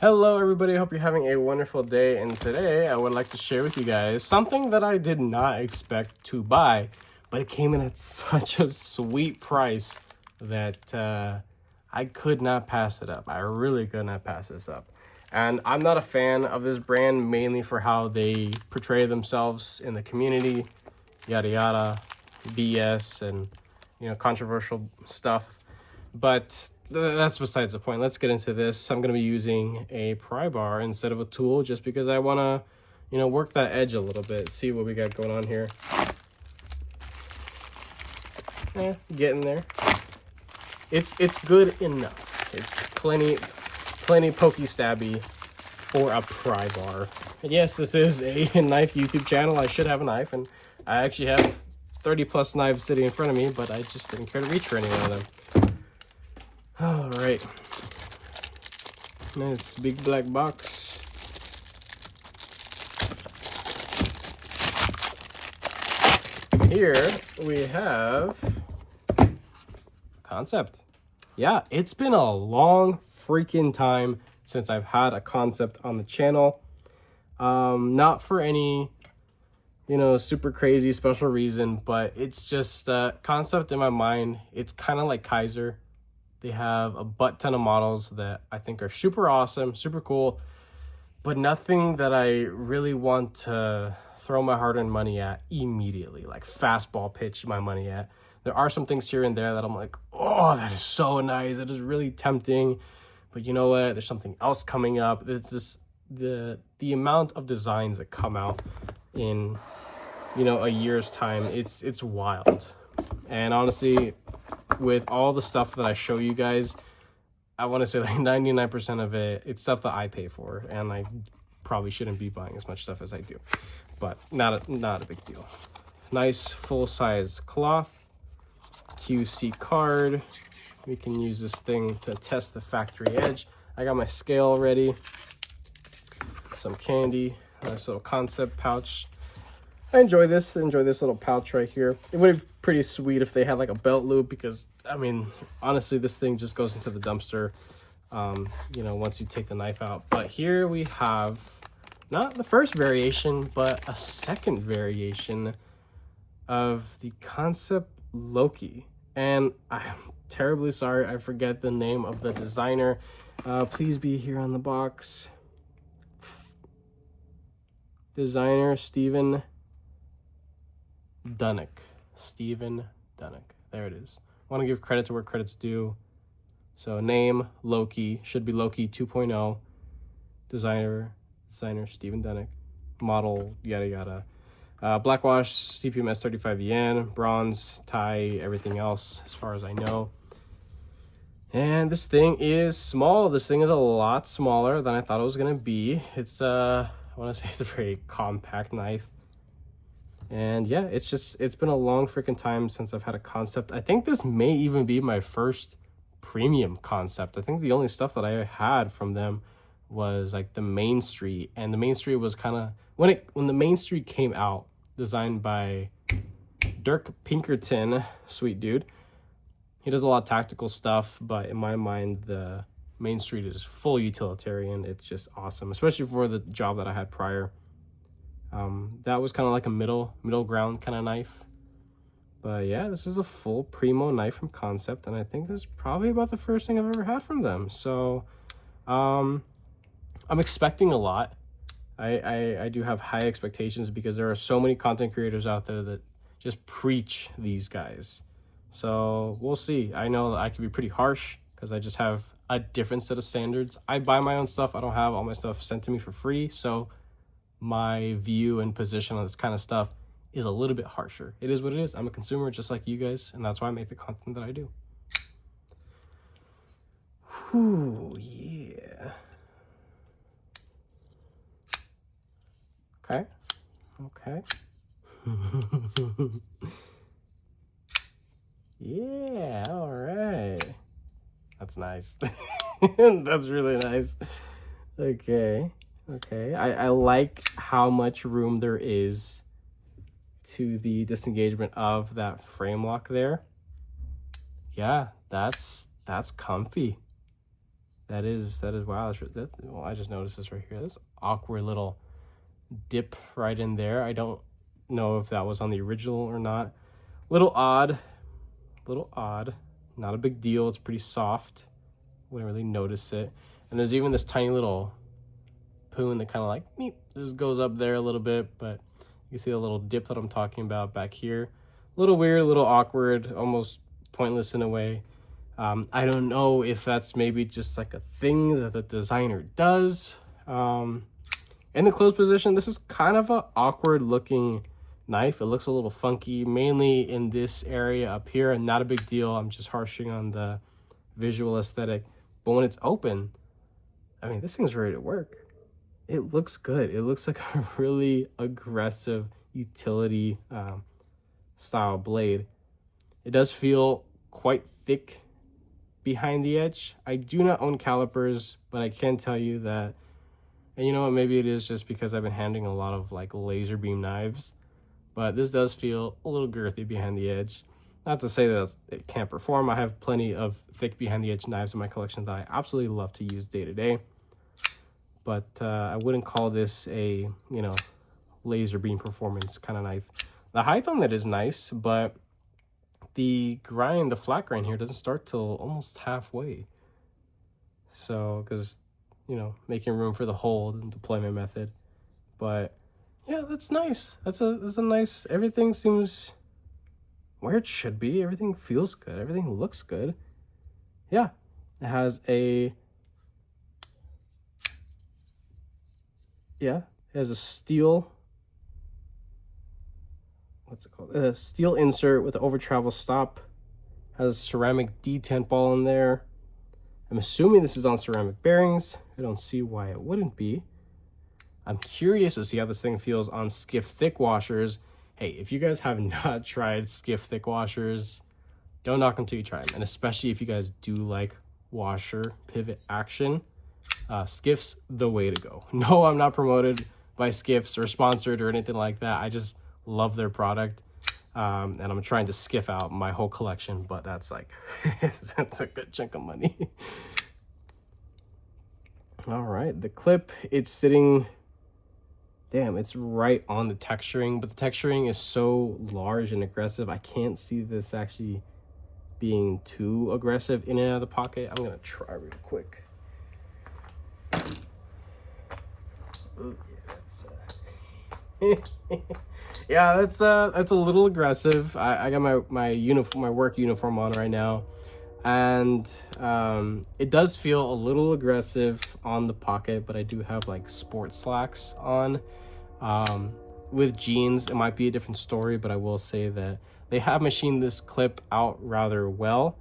Hello everybody, I hope you're having a wonderful day, and today I would like to share with you guys something that I did not expect to buy, but it came in at such a sweet price that I could not pass it up. I really could not pass this up. And I'm not a fan of this brand, mainly for how they portray themselves in the community, yada yada, BS, and controversial stuff. But that's besides the point. Let's get into this. I'm going to be using a pry bar instead of a tool just because I want to, work that edge a little bit. See what we got going on here. Getting there. It's good enough. It's plenty pokey stabby for a pry bar. And yes, this is a knife YouTube channel. I should have a knife, and I actually have 30 plus knives sitting in front of me, but I just didn't care to reach for any one of them. All right, nice big black box. Here we have Kansept. Yeah, it's been a long freaking time since I've had a Kansept on the channel. Not for any, super crazy special reason, but it's just Kansept in my mind. It's kind of like Kaiser. They have a butt ton of models that I think are super awesome, super cool, but nothing that I really want to throw my hard-earned money at immediately, like fastball pitch my money at. There are some things here and there that I'm like, oh, that is so nice. That is really tempting. But you know what? There's something else coming up. It's just the amount of designs that come out in, a year's time. It's wild. And honestly, with all the stuff that I show you guys, I want to say like 99% of it's stuff that I pay for, and I probably shouldn't be buying as much stuff as I do, but not a big deal. Nice full-size cloth, QC card. We can use this thing to test the factory edge. I got my scale ready, some candy, nice little Kansept pouch. I enjoy this little pouch right here. It would be pretty sweet if they had like a belt loop, because I mean, honestly, this thing just goes into the dumpster, once you take the knife out. But here we have not the first variation, but a second variation of the Kansept Loki. And I'm terribly sorry, I forget the name of the designer. Please be here on the box. Designer Steven Dunnick. There it is. Want to give credit to where credit's due. So name Loki, should be Loki 2.0. Designer Steven Dunnick. Model yada yada. Black wash, CPMS 35 yen, bronze, tie, everything else as far as I know. And this thing is small. This thing is a lot smaller than I thought it was gonna be. It's I want to say it's a very compact knife. And yeah, it's been a long freaking time since I've had a Kansept. I think this may even be my first premium Kansept. I think the only stuff that I had from them was like the Main Street, and the Main Street was kind of when the Main Street came out, designed by Dirk Pinkerton, sweet dude. He does a lot of tactical stuff, but in my mind, the Main Street is full utilitarian. It's just awesome, especially for the job that I had prior. That was kind of like a middle ground kind of knife. But yeah, this is a full primo knife from Kansept, and I think this is probably about the first thing I've ever had from them. So I'm expecting a lot. I do have high expectations because there are so many content creators out there that just preach these guys. So we'll see. I know that I can be pretty harsh because I just have a different set of standards. I buy my own stuff. I don't have all my stuff sent to me for free. So my view and position on this kind of stuff is a little bit harsher. It is what it is. I'm a consumer just like you guys, and that's why I make the content that I do. Whew, yeah. Okay. Yeah, all right. That's nice. That's really nice. Okay. I like how much room there is to the disengagement of that frame lock there. Yeah, that's comfy. That is wow. Well, I just noticed this right here. This awkward little dip right in there. I don't know if that was on the original or not. Little odd. Not a big deal. It's pretty soft. Wouldn't really notice it. And there's even this tiny little poon that kind of like meep, just goes up there a little bit, but you can see the little dip that I'm talking about back here. A little weird, a little awkward, almost pointless in a way. I don't know if that's maybe just like a thing that the designer does. In the closed position, this is kind of an awkward looking knife. It looks a little funky, mainly in this area up here, and not a big deal. I'm just harshing on the visual aesthetic. But when it's open, I mean, this thing's ready to work. It looks good. It looks like a really aggressive utility style blade. It does feel quite thick behind the edge. I do not own calipers, but I can tell you that, and you know what, maybe it is just because I've been handling a lot of like laser beam knives, but this does feel a little girthy behind the edge. Not to say that it can't perform. I have plenty of thick behind the edge knives in my collection that I absolutely love to use day to day. But I wouldn't call this a, you know, laser beam performance kind of knife. The height on it is nice, but the flat grind here doesn't start till almost halfway. So, because, you know, making room for the hold and deployment method. But yeah, that's nice. That's a nice, everything seems where it should be. Everything feels good. Everything looks good. Yeah, it has a steel, what's it called? A steel insert with an over travel stop. Has a ceramic detent ball in there. I'm assuming this is on ceramic bearings. I don't see why it wouldn't be. I'm curious to see how this thing feels on skiff thick washers. Hey, if you guys have not tried skiff thick washers, don't knock them till you try them. And especially if you guys do like washer pivot action, Skiff's the way to go. No, I'm not promoted by Skiffs or sponsored or anything like that. I just love their product. And I'm trying to skiff out my whole collection, but that's like, that's a good chunk of money. All right, the clip, it's sitting, damn, it's right on the texturing, but the texturing is so large and aggressive. I can't see this actually being too aggressive in and out of the pocket. I'm gonna try real quick. Ooh, yeah, that's a little aggressive. I got my work uniform on right now, and it does feel a little aggressive on the pocket, but I do have like sport slacks on. With jeans, it might be a different story, but I will say that they have machined this clip out rather well.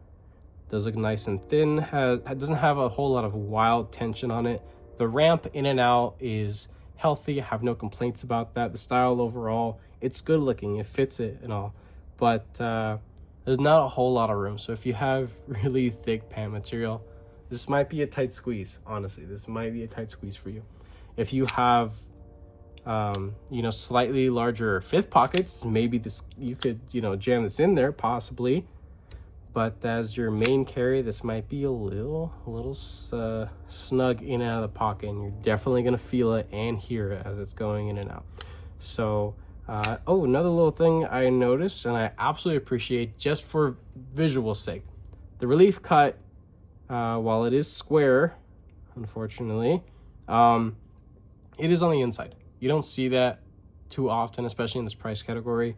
It does look nice and thin. It doesn't have a whole lot of wild tension on it. The ramp in and out is healthy. I have no complaints about that. The style overall, it's good looking. It fits it and all, but there's not a whole lot of room. So if you have really thick pant material, this might be a tight squeeze. Honestly, this might be a tight squeeze for you. If you have you know, slightly larger fifth pockets, maybe this, you could, you know, jam this in there possibly, but as your main carry, this might be a little snug in and out of the pocket, and you're definitely gonna feel it and hear it as it's going in and out. So oh, another little thing I noticed, and I absolutely appreciate, just for visual sake, the relief cut, while it is square, unfortunately, it is on the inside. You don't see that too often, especially in this price category.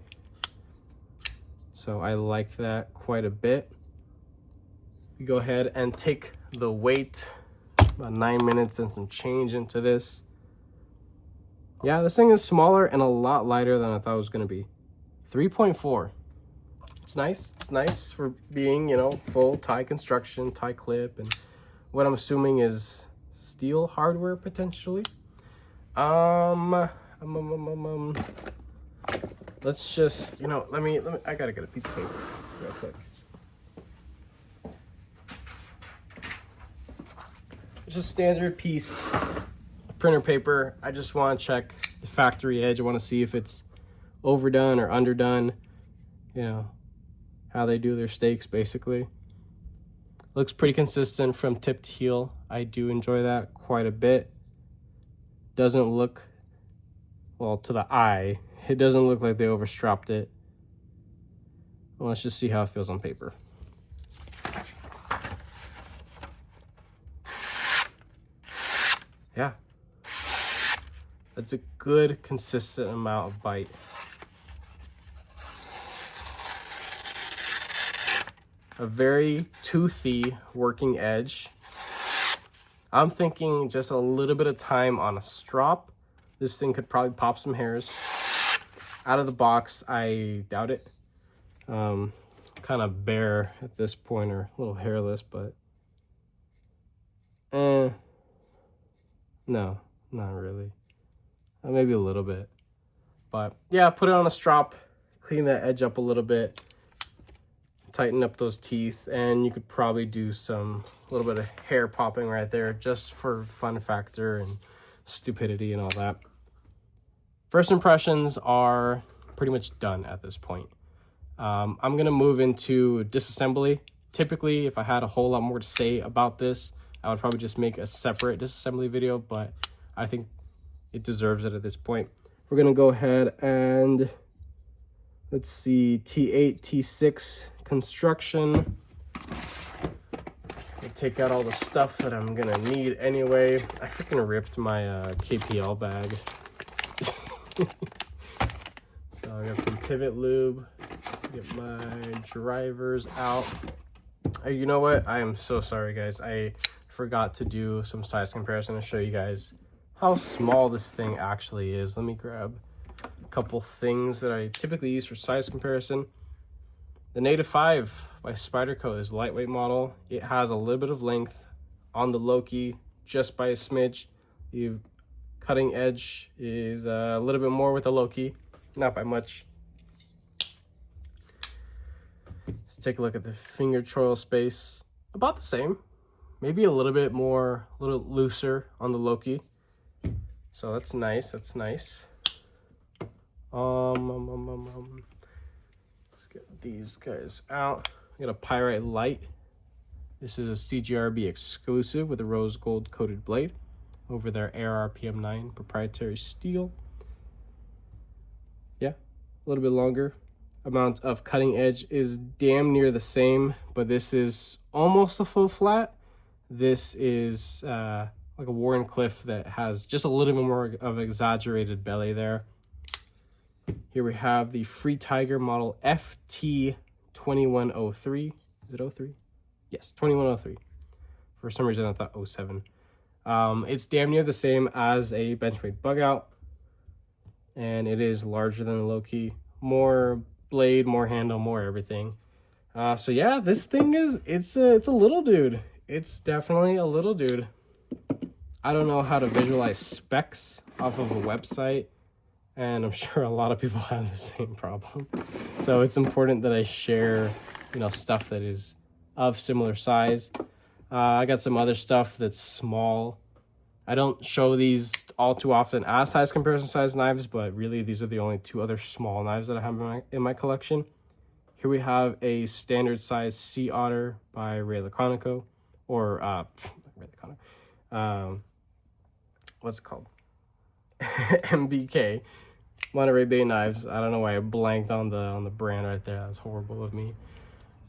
So I like that quite a bit. We go ahead and take the weight, about 9 minutes and some change into this. Yeah, this thing is smaller and a lot lighter than I thought it was gonna be. 3.4. It's nice. It's nice for being, you know, full tie construction, tie clip, and what I'm assuming is steel hardware potentially. Let's just, you know, let me, I gotta get a piece of paper real quick. It's a standard piece of printer paper. I just want to check the factory edge. I want to see if it's overdone or underdone, you know, how they do their steaks basically. Looks pretty consistent from tip to heel. I do enjoy that quite a bit. Doesn't look, well, to the eye, it doesn't look like they overstropped it. Well, let's just see how it feels on paper. Yeah. That's a good, consistent amount of bite. A very toothy working edge. I'm thinking just a little bit of time on a strop. This thing could probably pop some hairs. Out of the box, I doubt it. Kind of bare at this point, or a little hairless, but no, not really. Maybe a little bit. But yeah, put it on a strop, clean that edge up a little bit, tighten up those teeth, and you could probably do a little bit of hair popping right there just for fun factor and stupidity and all that. First impressions are pretty much done at this point. I'm going to move into disassembly. Typically, if I had a whole lot more to say about this, I would probably just make a separate disassembly video, but I think it deserves it at this point. We're going to go ahead and, let's see, T8, T6 construction. I'll take out all the stuff that I'm going to need anyway. I freaking ripped my KPL bag. So I got some pivot lube. Get my drivers out. You know what? I am so sorry, guys. I forgot to do some size comparison to show you guys how small this thing actually is. Let me grab a couple things that I typically use for size comparison. The Native 5 by Spyderco is a lightweight model. It has a little bit of length on the Loki, just by a smidge. The cutting edge is a little bit more with the Loki, not by much. Let's take a look at the finger choil space. About the same, maybe a little bit more, a little looser on the Loki. So that's nice. That's nice. Let's get these guys out. I got a Pyrite Light. This is a CGRB exclusive with a rose gold coated blade over their ARPM9 proprietary steel. Yeah, a little bit longer. Amount of cutting edge is damn near the same, but this is almost a full flat. This is like a Warncliffe that has just a little bit more of exaggerated belly there. Here we have the Free Tiger model FT2103. Is it 03? Yes, 2103. For some reason I thought 07. It's damn near the same as a Benchmade Bug Out, and it is larger than the Loki. More blade, more handle, more everything. So yeah, this thing it's a little dude. It's definitely a little dude. I don't know how to visualize specs off of a website, and I'm sure a lot of people have the same problem. So it's important that I share, stuff that is of similar size. I got some other stuff that's small. I don't show these all too often as size comparison size knives, but really these are the only two other small knives that I have in my collection. Here we have a standard size Sea Otter by Ray Laconico, or Ray Laconico. What's it called? MBK, Monterey Bay Knives. I don't know why I blanked on the brand right there. That's horrible of me.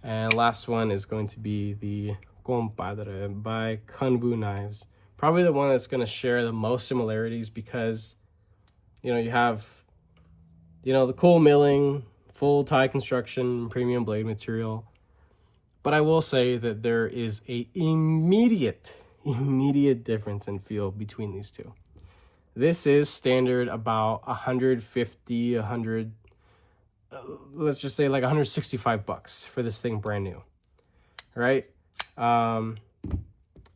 And last one is going to be the Compadre by Kunbu Knives. Probably the one that's going to share the most similarities because, you have, the cool milling, full tie construction, premium blade material. But I will say that there is a immediate difference in feel between these two. This is standard about 150, 100, let's just say like 165 bucks for this thing brand new, right?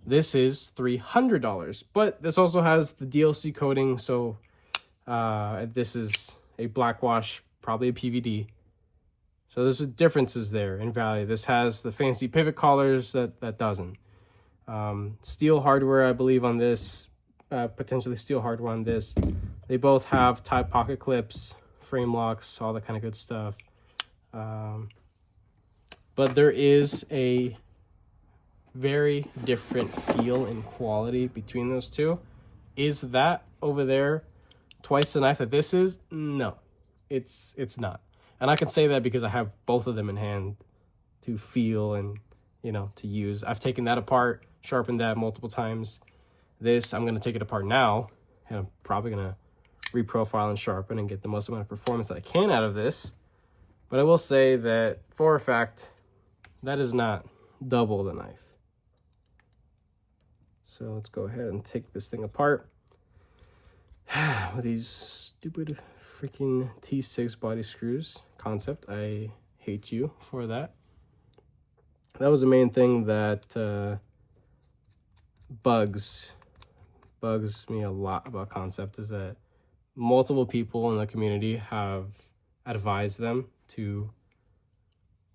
This is $300, but this also has the DLC coating, so this is a black wash, probably a PVD. So there's differences there in value. This has the fancy pivot collars that doesn't. Steel hardware, I believe, on this, potentially steel hardware on this. They both have tie pocket clips, frame locks, all that kind of good stuff. But there is a very different feel and quality between those two. Is that over there twice the knife that this is? No, it's not. And I can say that because I have both of them in hand to feel and, you know, to use. I've taken that apart, sharpened that multiple times. This, I'm going to take it apart now, and I'm probably going to reprofile and sharpen and get the most amount of performance that I can out of this. But I will say that for a fact, that is not double the knife. So let's go ahead and take this thing apart. With these stupid freaking T6 body screws. Kansept, I hate you for that. That was the main thing that bugs me a lot about Kansept, is that multiple people in the community have advised them to,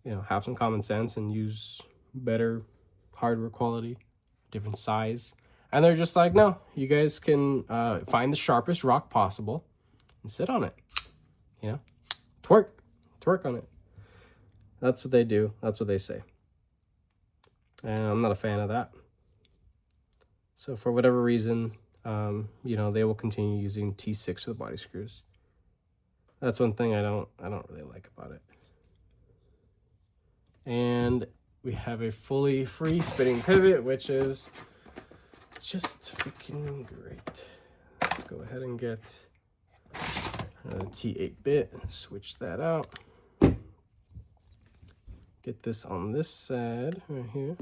you know, have some common sense and use better hardware quality, different size. And they're just like, no, you guys can find the sharpest rock possible and sit on it, you know, twerk on it. That's what they do. That's what they say. And I'm not a fan of that. So for whatever reason, you know, they will continue using T6 for the body screws. That's one thing I don't really like about it. And we have a fully free spinning pivot, which is just freaking great. Let's go ahead and get a T8 bit, switch that out. Get this on this side right here.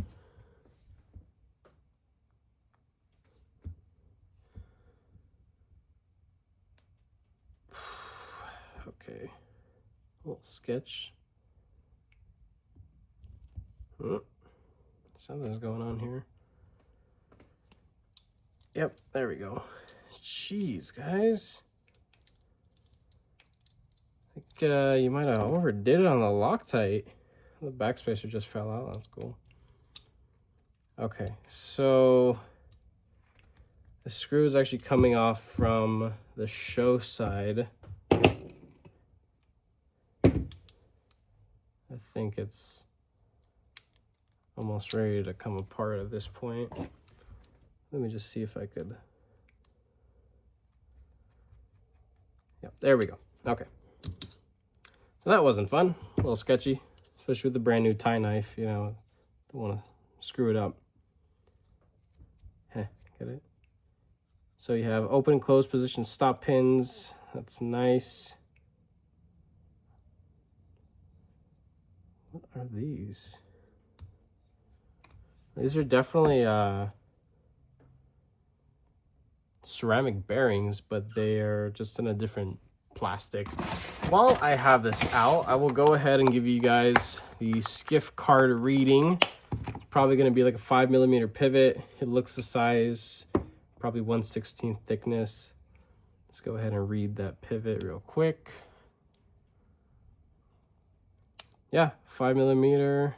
Okay, a little sketch. Something's going on here. Yep, there we go. Jeez, guys. I think you might have overdid it on the Loctite. The backspacer just fell out. That's cool. Okay, so the screw is actually coming off from the show side. I think it's almost ready to come apart at this point. Let me just see if I could. Yep, there we go. Okay. So that wasn't fun. A little sketchy, especially with the brand new tie knife, you know, don't want to screw it up. Heh, get it? So you have open and close position stop pins. That's nice. What are these? These are definitely ceramic bearings, but they are just in a different plastic. While I have this out, I will go ahead and give you guys the skiff card reading. It's probably going to be like a 5mm pivot. It looks the size, probably 1/16 thickness. Let's go ahead and read that pivot real quick. Yeah, 5mm.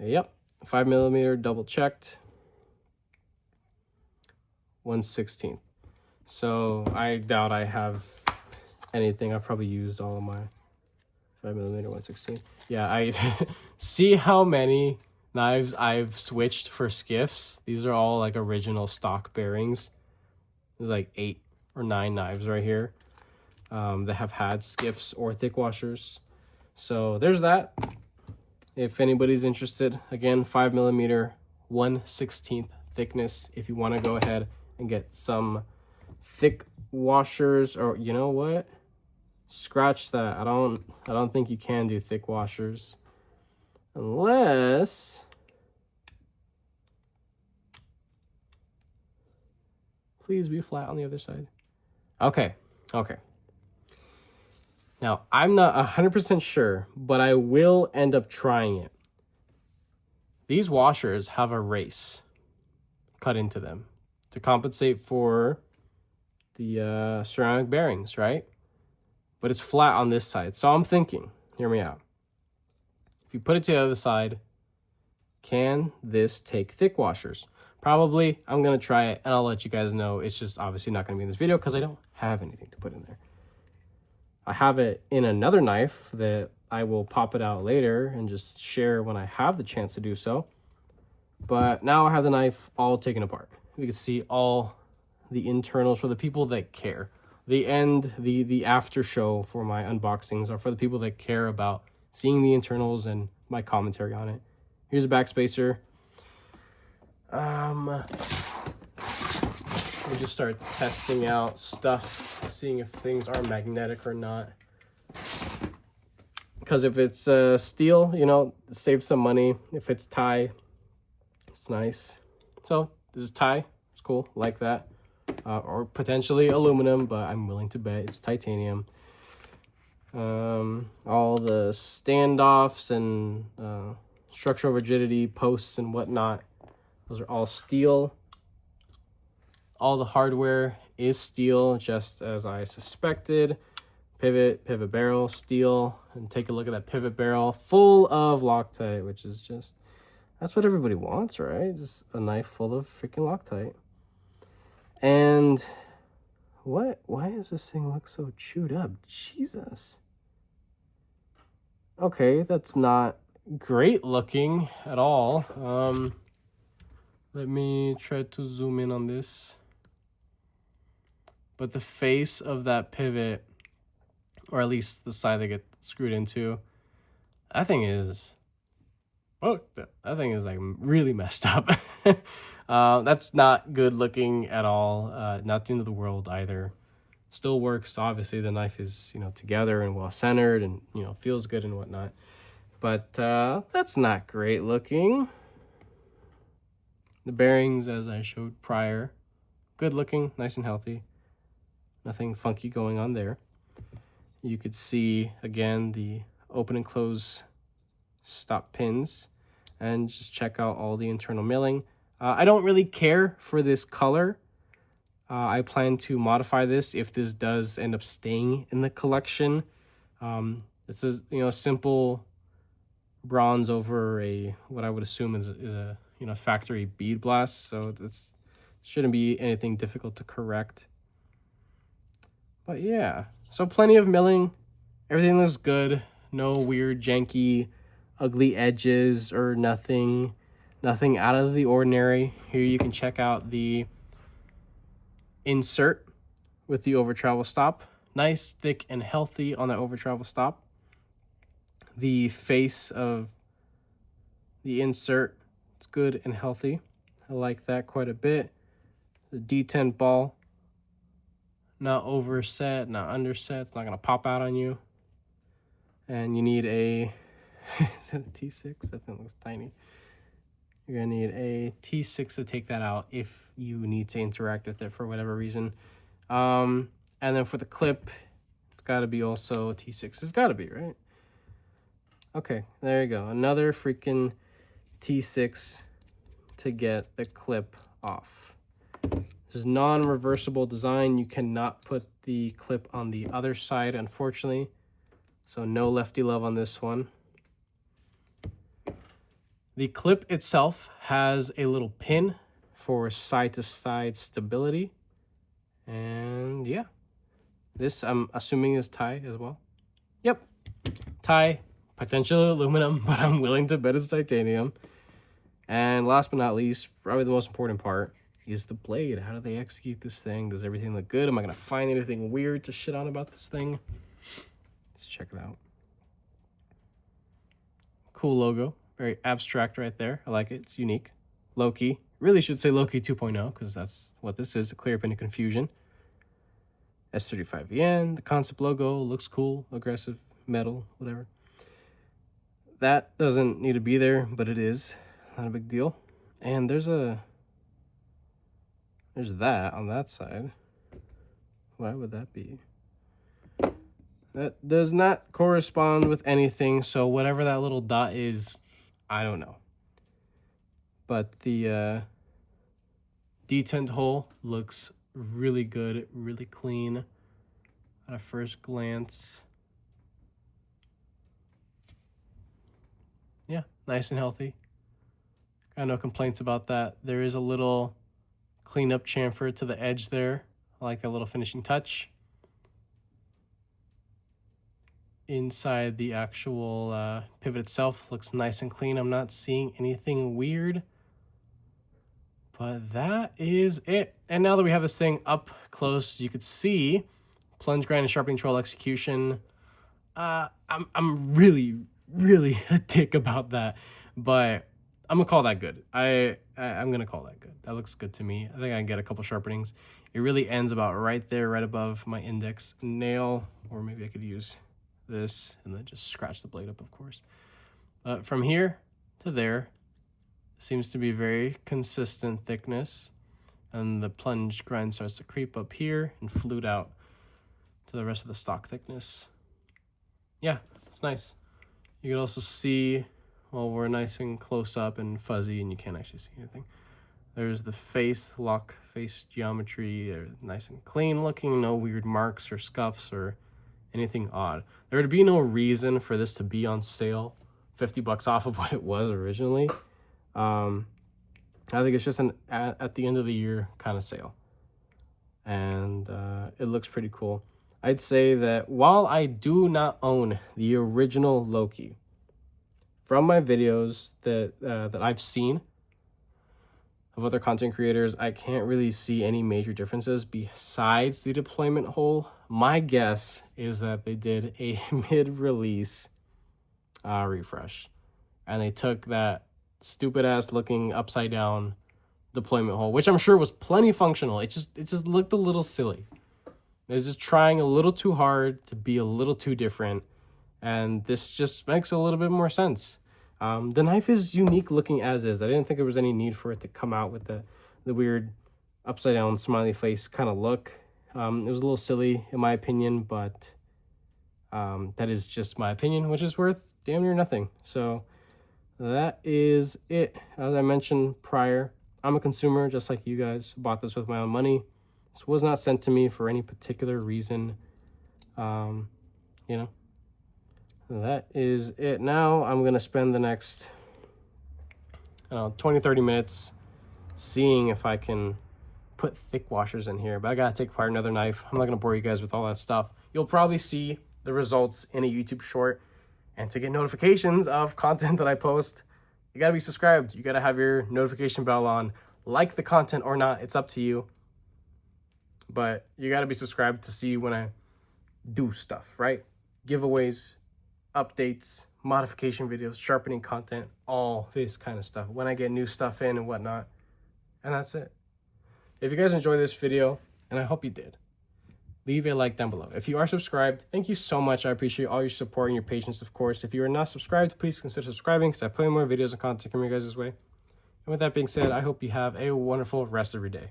Yep, 5mm double checked. 1/16. So I doubt I have anything. I've probably used all of my 5mm 1/16. Yeah, I see how many knives I've switched for skiffs. These are all like original stock bearings. There's like 8 or 9 knives right here that have had skiffs or thick washers. So there's that. If anybody's interested, again, 5mm 1/16 thickness. If you want to go ahead and get some thick washers, or you know what? Scratch that. I don't think you can do thick washers unless please be flat on the other side. Okay. Now, I'm not 100% sure, but I will end up trying it. These washers have a race cut into them to compensate for the ceramic bearings, right? But it's flat on this side. So I'm thinking, hear me out. If you put it to the other side, can this take thick washers? Probably. I'm going to try it, and I'll let you guys know. It's just obviously not going to be in this video because I don't have anything to put in there. I have it in another knife that I will pop it out later and just share when I have the chance to do so. But now I have the knife all taken apart. You can see all the internals for the people that care. The after show for my unboxings are for the people that care about seeing the internals and my commentary on it. Here's a backspacer. We just start testing out stuff, seeing if things are magnetic or not. Because if it's steel, you know, save some money. If it's tie, it's nice. So this is tie. It's cool, like that. Or potentially aluminum, but I'm willing to bet it's titanium. All the standoffs and structural rigidity posts and whatnot, those are all steel. All the hardware is steel, just as I suspected. Pivot barrel, steel. And take a look at that pivot barrel full of Loctite, which is just, that's what everybody wants, right? Just a knife full of freaking Loctite. And why does this thing look so chewed up? Jesus. Okay, that's not great looking at all. Let me try to zoom in on this. But the face of that pivot, or at least the side that gets screwed into, that thing is, oh, that thing is like really messed up. That's not good looking at all. Not the end of the world either. Still works. Obviously, the knife is, you know, together and well centered and, you know, feels good and whatnot. But that's not great looking. The bearings, as I showed prior, good looking, nice and healthy. Nothing funky going on there. You could see, again, the open and close stop pins. And just check out all the internal milling. I don't really care for this color. I plan to modify this if this does end up staying in the collection. This is, you know, simple bronze over a, what I would assume is a you know, factory bead blast. So this shouldn't be anything difficult to correct. But yeah, so plenty of milling. Everything looks good. No weird, janky, ugly edges or nothing out of the ordinary. Here you can check out the insert with the over travel stop. Nice, thick, and healthy on that over travel stop. The face of the insert, it's good and healthy. I like that quite a bit. The D10 ball, not overset, not underset. It's not gonna pop out on you. And you need a, is that a T6? That thing looks tiny. You're gonna need a T6 to take that out if you need to interact with it for whatever reason. And then for the clip, it's gotta be also a T6. It's gotta be, right? Okay, there you go. Another freaking T6 to get the clip off. This is non-reversible design. You cannot put the clip on the other side, unfortunately. So no lefty love on this one. The clip itself has a little pin for side-to-side stability. And yeah, this I'm assuming is tie as well. Yep, tie, potentially aluminum, but I'm willing to bet it's titanium. And last but not least, probably the most important part, is the blade. How do they execute this thing? Does everything look good? Am I gonna find anything weird to shit on about this thing? Let's check it out. Cool logo. Very abstract right there. I like it. It's unique. Low-key. Really should say Low-key 2.0 because that's what this is, to clear up any confusion. S35VN. The Kansept logo looks cool. Aggressive. Metal. Whatever. That doesn't need to be there, but it is. Not a big deal. And there's that on that side. Why would that be? That does not correspond with anything, so whatever that little dot is, I don't know. But the detent hole looks really good, really clean at a first glance. Yeah, nice and healthy. Got no complaints about that. There is a little cleanup chamfer to the edge there. I like that little finishing touch. inside the actual pivot itself looks nice and clean. I'm not seeing anything weird. But that is it. And now that we have this thing up close, you could see plunge, grind, and sharpening troll execution. I'm really a dick about that, but I'm gonna call that good. I'm gonna call that good. That looks good to me. I think I can get a couple sharpenings. It really ends about right there, right above my index nail, or maybe I could use this and then just scratch the blade up, of course. From here to there seems to be very consistent thickness, and the plunge grind starts to creep up here and flute out to the rest of the stock thickness. Yeah, it's nice. You can also see, well, we're nice and close up and fuzzy and you can't actually see anything. There's the face lock, face geometry. They're nice and clean looking, no weird marks or scuffs or anything odd. There would be no reason for this to be on sale, $50 off of what it was originally. I think it's just an at the end of the year kind of sale. And it looks pretty cool. I'd say that while I do not own the original Loki, from my videos that I've seen of other content creators, I can't really see any major differences besides the deployment hole. My guess is that they did a mid-release refresh, and they took that stupid ass looking upside down deployment hole, which I'm sure was plenty functional. It just looked a little silly. It was just trying a little too hard to be a little too different, and this just makes a little bit more sense. The knife is unique looking as is. I didn't think there was any need for it to come out with the weird upside down smiley face kind of look. It was a little silly in my opinion, but that is just my opinion, which is worth damn near nothing. So that is it. As I mentioned prior, I'm a consumer just like you guys. Bought this with my own money. This was not sent to me for any particular reason. You know, that is it. Now I'm going to spend the next 20-30 minutes seeing if I can put thick washers in here, but I got to take apart another knife. I'm not going to bore you guys with all that stuff. You'll probably see the results in a YouTube short. And to get notifications of content that I post, you got to be subscribed. You got to have your notification bell on. Like the content or not, it's up to you. But you got to be subscribed to see when I do stuff, right? Giveaways, updates, modification videos, sharpening content, all this kind of stuff. When I get new stuff in and whatnot. And that's it. If you guys enjoyed this video, and I hope you did, leave a like down below. If you are subscribed, thank you so much. I appreciate all your support and your patience, of course. If you are not subscribed, please consider subscribing because I play more videos and content coming your guys' way. And with that being said, I hope you have a wonderful rest of your day.